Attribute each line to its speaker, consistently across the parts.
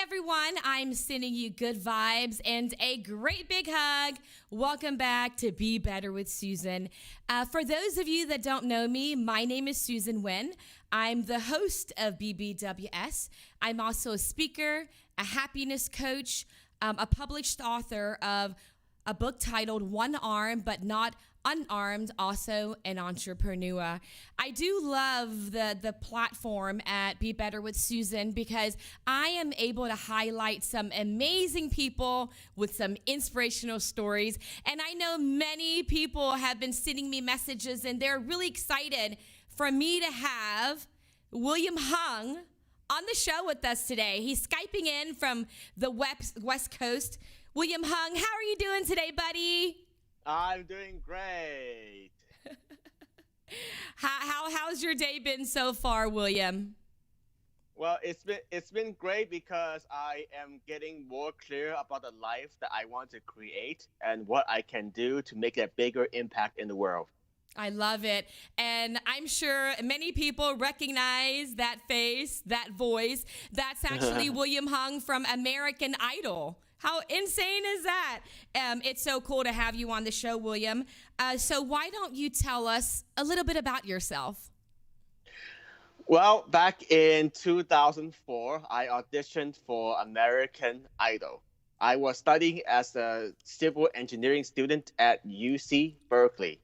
Speaker 1: everyone. I'm sending you good vibes and a great big hug. Welcome back to Be Better with Suzan. For those of you that don't know me, my name is Suzan Nguyen. I'm the host of BBWS. I'm also a speaker, a happiness coach, a published author of a book titled One Arm But Not Unarmed, also an entrepreneur. I do love the platform at Be Better with Suzan because I am able to highlight some amazing people with some inspirational stories. And I know many people have been sending me messages and they're really excited for me to have William Hung on the show with us today. He's Skyping in from the West Coast. William Hung, how are you doing today, buddy?
Speaker 2: I'm doing great.
Speaker 1: How's your day been so far, William?
Speaker 2: Well, it's been great because I am getting more clear about the life that I want to create and what I can do to make a bigger impact in the world.
Speaker 1: I love it. And I'm sure many people recognize that face, that voice. That's actually William Hung from American Idol. How insane is that? It's so cool to have you on the show, William. So why don't you tell us a little bit about yourself?
Speaker 2: Well, back in 2004, I auditioned for American Idol. I was studying as a civil engineering student at UC Berkeley.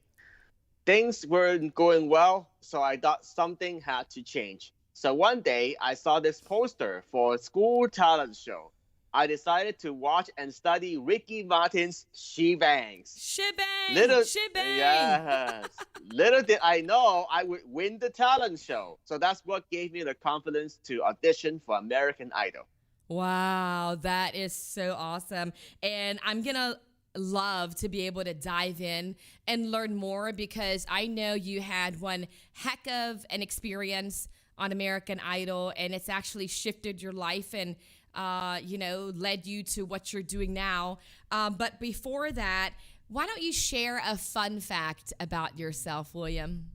Speaker 2: Things weren't going well, so I thought something had to change. So one day, I saw this poster for a school talent show. I decided to watch and study Ricky Martin's She Bangs.
Speaker 1: Shebang!
Speaker 2: Little,
Speaker 1: Shebang!
Speaker 2: yes. Little did I know I would win the talent show. So that's what gave me the confidence to audition for American Idol.
Speaker 1: Wow, that is so awesome. And I'm going to love to be able to dive in and learn more because I know you had one heck of an experience on American Idol and it's actually shifted your life and led you to what you're doing now. But before that, why don't you share a fun fact about yourself, William?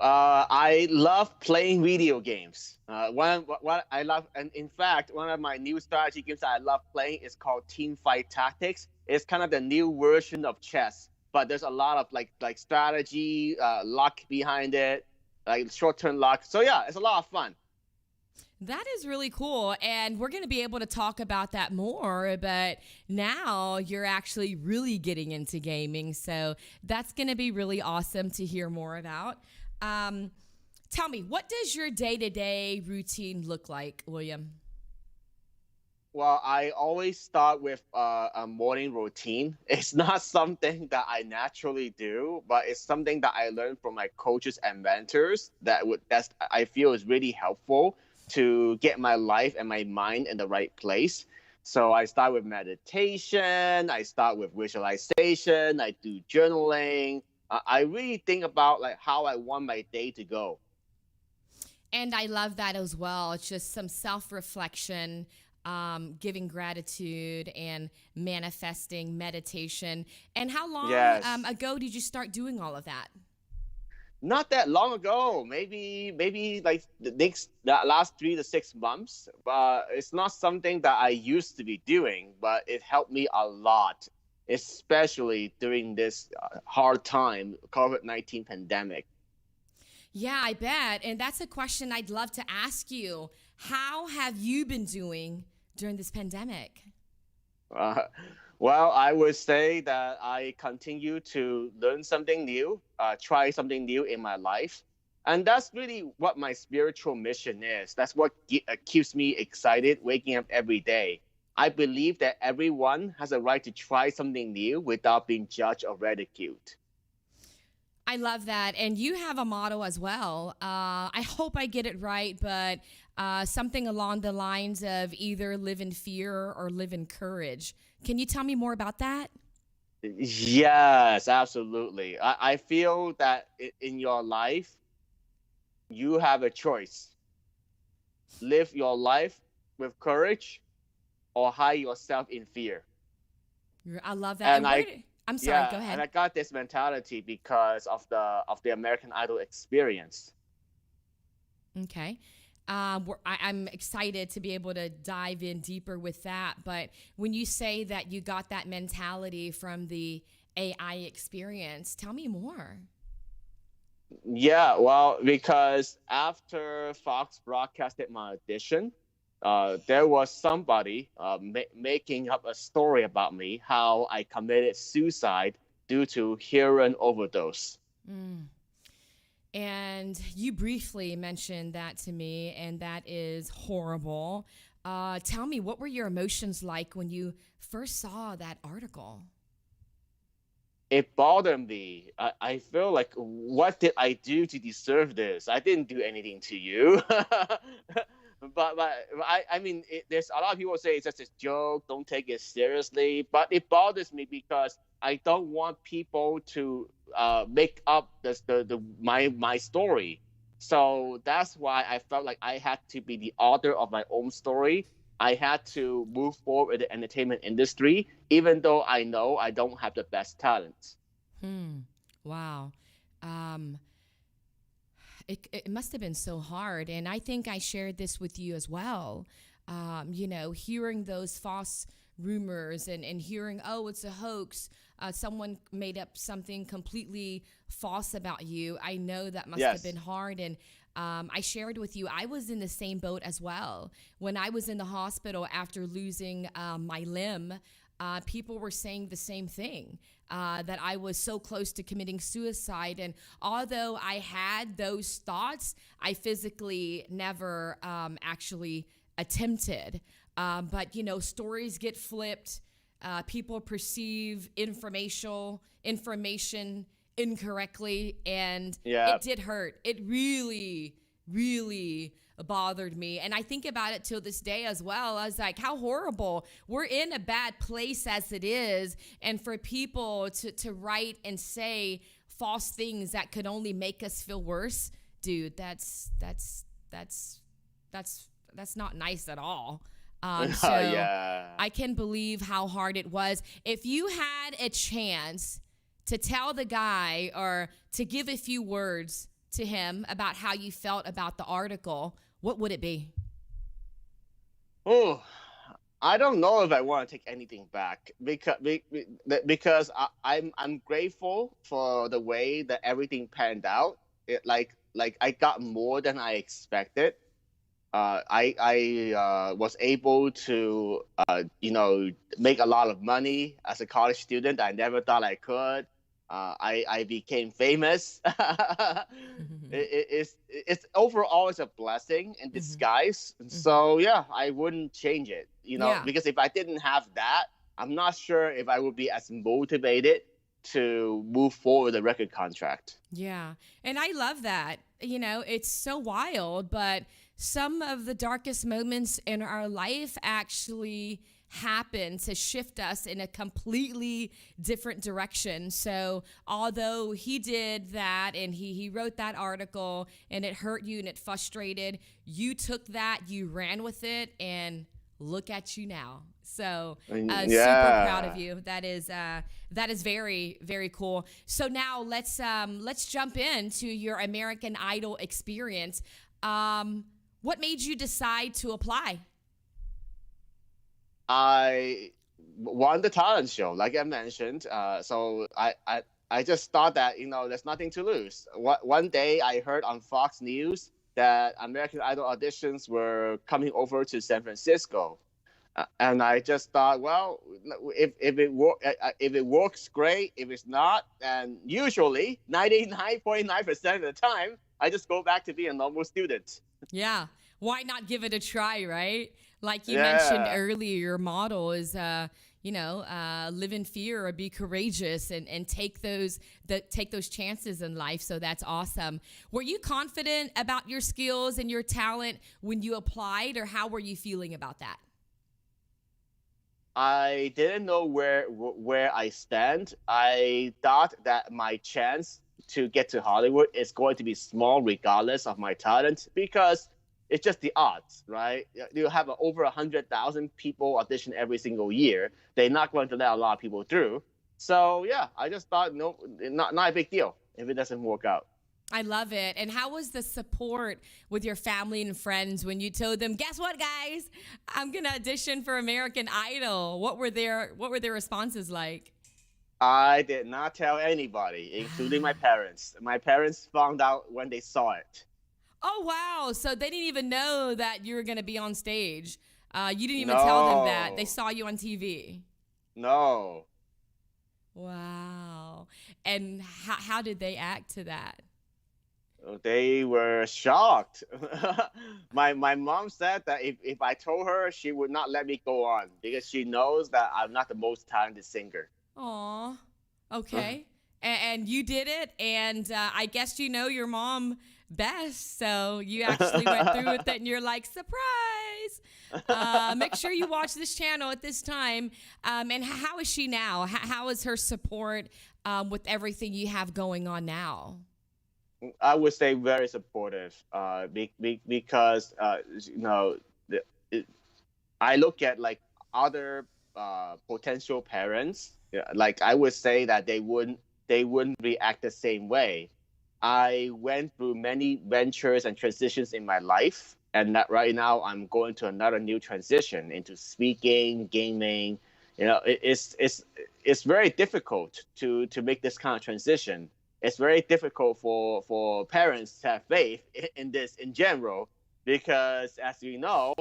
Speaker 2: I love playing video games. What I love, and in fact, one of my new strategy games that I love playing is called Team Fight Tactics. It's kind of the new version of chess, but there's a lot of like strategy, luck behind it, like short-term luck. So yeah, it's a lot of fun.
Speaker 1: That is really cool. And we're going to be able to talk about that more. But now you're actually really getting into gaming. So that's going to be really awesome to hear more about. Tell me, what does your day-to-day routine look like, William?
Speaker 2: Well, I always start with a morning routine. It's not something that I naturally do, but it's something that I learned from my coaches and mentors that's I feel is really helpful to get my life and my mind in the right place. So I start with meditation, I start with visualization, I do journaling. I really think about like how I want my day to go.
Speaker 1: And I love that as well. It's just some self-reflection, giving gratitude and manifesting meditation. And how long
Speaker 2: Yes.
Speaker 1: ago did you start doing all of that?
Speaker 2: Not that long ago, maybe like the last 3 to 6 months. But it's not something that I used to be doing, but it helped me a lot, especially during this hard time, COVID-19 pandemic.
Speaker 1: Yeah, I bet. And that's a question I'd love to ask you. How have you been doing during this pandemic?
Speaker 2: Uh, well, I would say that I continue to learn something new, try something new in my life. And that's really what my spiritual mission is. That's what keeps me excited waking up every day. I believe that everyone has a right to try something new without being judged or ridiculed.
Speaker 1: I love that. And you have a motto as well. I hope I get it right, but something along the lines of either live in fear or live in courage. Can you tell me more about that?
Speaker 2: Yes, absolutely. I feel that in your life, you have a choice. Live your life with courage or hide yourself in fear.
Speaker 1: I love that.
Speaker 2: And
Speaker 1: And I'm sorry, go
Speaker 2: yeah, and
Speaker 1: ahead.
Speaker 2: I got this mentality because of the American Idol experience.
Speaker 1: Okay. I'm excited to be able to dive in deeper with that. But when you say that you got that mentality from the AI experience, tell me more.
Speaker 2: Yeah, well, because after Fox broadcasted my audition, there was somebody making up a story about me, how I committed suicide due to heroin overdose.
Speaker 1: Mm. And you briefly mentioned that to me, and that is horrible. Tell me, what were your emotions like when you first saw that article?
Speaker 2: It bothered me. I feel like, what did I do to deserve this? I didn't do anything to you. I mean, there's a lot of people say it's just a joke. Don't take it seriously. But it bothers me because I don't want people to make up my story. So that's why I felt like I had to be the author of my own story. I had to move forward in the entertainment industry, even though I know I don't have the best talent.
Speaker 1: Hmm. Wow. Um, it must have been so hard. And I think I shared this with you as well. Hearing those false rumors and hearing, oh, it's a hoax. Someone made up something completely false about you. I know that must have been
Speaker 2: Yes.
Speaker 1: hard. And I shared with you, I was in the same boat as well. When I was in the hospital after losing my limb, people were saying the same thing, that I was so close to committing suicide. And although I had those thoughts, I physically never actually attempted. But stories get flipped. People perceive information incorrectly, and
Speaker 2: Yeah.
Speaker 1: it did hurt. It really, really bothered me. And I think about it till this day as well. I was like, how horrible. We're in a bad place as it is. And for people to write and say false things that could only make us feel worse, dude, that's not nice at all. So
Speaker 2: Yeah.
Speaker 1: I can believe how hard it was. If you had a chance to tell the guy or to give a few words to him about how you felt about the article, what would it be?
Speaker 2: Oh, I don't know if I want to take anything back, because I'm grateful for the way that everything panned out. Like I got more than I expected. I was able to make a lot of money as a college student. I never thought I could. I became famous. It's overall, it's a blessing in
Speaker 1: Hmm.
Speaker 2: disguise.
Speaker 1: Hmm.
Speaker 2: So yeah, I wouldn't change it.
Speaker 1: Yeah.
Speaker 2: Because if I didn't have that, I'm not sure if I would be as motivated to move forward the record contract.
Speaker 1: Yeah. And I love that. It's so wild, but some of the darkest moments in our life actually happen to shift us in a completely different direction. So, although he did that and he wrote that article and it hurt you and it frustrated, you took that, you ran with it, and look at you now. So super proud of
Speaker 2: Yeah.
Speaker 1: you. That is very, very cool. So now let's jump into your American Idol experience. What made you decide to apply?
Speaker 2: I won the talent show, like I mentioned. So I just thought that there's nothing to lose. One day I heard on Fox News that American Idol auditions were coming over to San Francisco, and I just thought, well, if it works, great. If it's not, and usually 99.9% of the time, I just go back to being a normal student.
Speaker 1: Yeah. Why not give it a try, right? Like you mentioned
Speaker 2: Yeah.
Speaker 1: earlier, your model is, live in fear or be courageous and take those chances in life. So that's awesome. Were you confident about your skills and your talent when you applied, or how were you feeling about that?
Speaker 2: I didn't know where I stand. I thought that my chance to get to Hollywood is going to be small, regardless of my talent, because it's just the odds, right? You have over 100,000 people audition every single year. They're not going to let a lot of people through. So yeah, I just thought, no, not a big deal if it doesn't work out.
Speaker 1: I love it. And how was the support with your family and friends when you told them, "Guess what, guys? I'm gonna audition for American Idol." What were their responses like?
Speaker 2: I did not tell anybody, including my parents. My parents found out when they saw it.
Speaker 1: Oh wow! So they didn't even know that you were gonna be on stage. You didn't even tell them that. They
Speaker 2: No,
Speaker 1: saw you on TV.
Speaker 2: no.
Speaker 1: Wow. And how did they act to that?
Speaker 2: They were shocked. My mom said that if I told her, she would not let me go on because she knows that I'm not the most talented singer.
Speaker 1: Aw. Okay. And you did it, and I guess you know your mom best, so you actually went through with it, and you're like, surprise! Make sure you watch this channel at this time. And how is she now? How is her support with everything you have going on now?
Speaker 2: I would say very supportive, because the, it, I look at like other potential parents. Yeah, like I would say that they wouldn't react the same way. I went through many ventures and transitions in my life, and that right now I'm going to another new transition into speaking, gaming. It's very difficult to make this kind of transition. It's very difficult for parents to have faith in this in general because, as you know,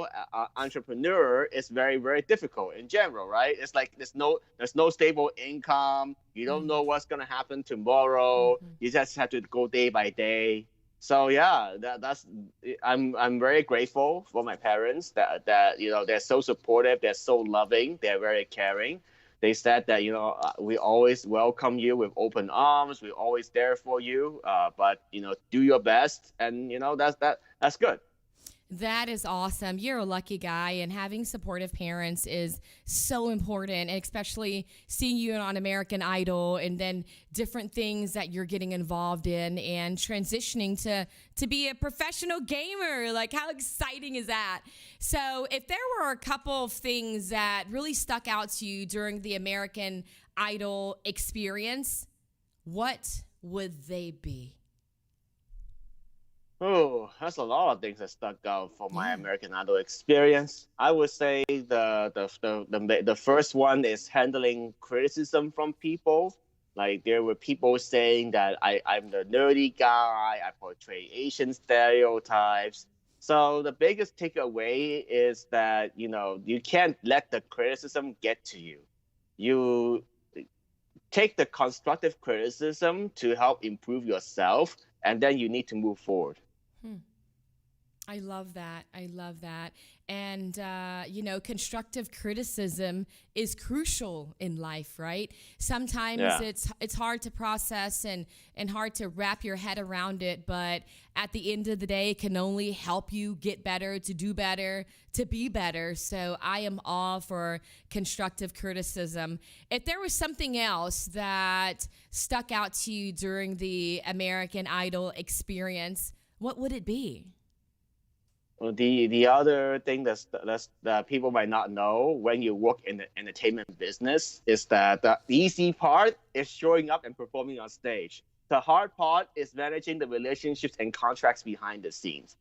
Speaker 2: entrepreneur is very very difficult in general, right? It's like there's no stable income. You don't
Speaker 1: Mm-hmm.
Speaker 2: know what's gonna happen tomorrow.
Speaker 1: Mm-hmm.
Speaker 2: You just have to go day by day. So yeah, that's I'm very grateful for my parents that they're so supportive, they're so loving, they're very caring. They said that we always welcome you with open arms. We're always there for you. But do your best, and that's good.
Speaker 1: That is awesome. You're a lucky guy, and having supportive parents is so important, and especially seeing you on American Idol and then different things that you're getting involved in and transitioning to be a professional gamer. Like, how exciting is that? So, if there were a couple of things that really stuck out to you during the American Idol experience, what would they be?
Speaker 2: Oh, that's a lot of things that stuck out for my
Speaker 1: Yeah.
Speaker 2: American Idol experience. I would say the first one is handling criticism from people. Like there were people saying that I'm the nerdy guy, I portray Asian stereotypes. So the biggest takeaway is that, you can't let the criticism get to you. You take the constructive criticism to help improve yourself, and then you need to move forward.
Speaker 1: Hmm. I love that. I love that. And, constructive criticism is crucial in life, right? Sometimes
Speaker 2: Yeah.
Speaker 1: it's hard to process and hard to wrap your head around it, but at the end of the day, it can only help you get better, to do better, to be better. So I am all for constructive criticism. If there was something else that stuck out to you during the American Idol experience, what would it be?
Speaker 2: Well, the other thing that people might not know when you work in the entertainment business is that the easy part is showing up and performing on stage. The hard part is managing the relationships and contracts behind the scenes.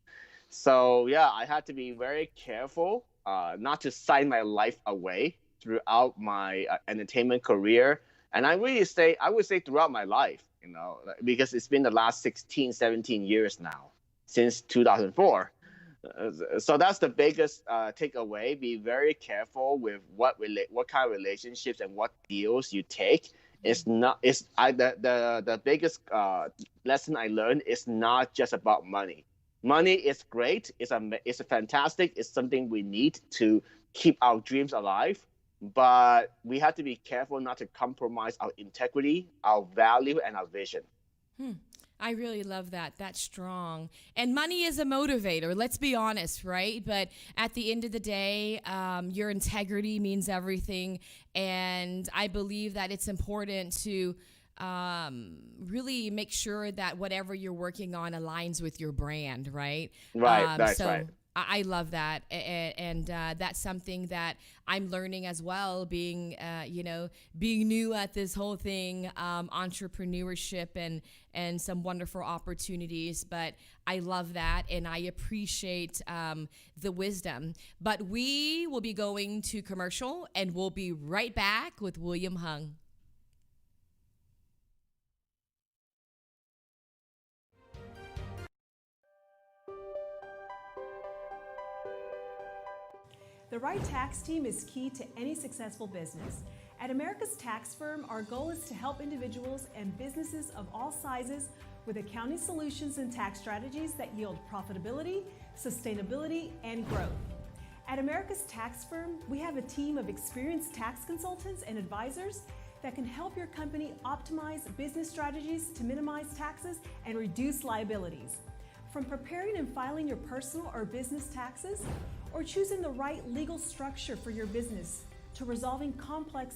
Speaker 2: So yeah, I had to be very careful not to sign my life away throughout my entertainment career, and I would say throughout my life, because it's been the last 16, 17 years now since 2004. So that's the biggest takeaway. Be very careful with what kind of relationships and what deals you take. It's not. It's I the biggest lesson I learned is not just about money. Money is great. It's a fantastic. It's something we need to keep our dreams alive. But we have to be careful not to compromise our integrity, our value, and our vision.
Speaker 1: Hmm. I really love that. That's strong. And money is a motivator, let's be honest, right? But at the end of the day, your integrity means everything. And I believe that it's important to really make sure that whatever you're working on aligns with your brand, right?
Speaker 2: Right. That's
Speaker 1: So
Speaker 2: right.
Speaker 1: I love that, and that's something that I'm learning as well. Being, being new at this whole thing, entrepreneurship and some wonderful opportunities. But I love that, and I appreciate the wisdom. But we will be going to commercial, and we'll be right back with William Hung.
Speaker 3: The right tax team is key to any successful business. At America's Tax Firm, our goal is to help individuals and businesses of all sizes with accounting solutions and tax strategies that yield profitability, sustainability, and growth. At America's Tax Firm, we have a team of experienced tax consultants and advisors that can help your company optimize business strategies to minimize taxes and reduce liabilities. From preparing and filing your personal or business taxes, or choosing the right legal structure for your business, to resolving complex tax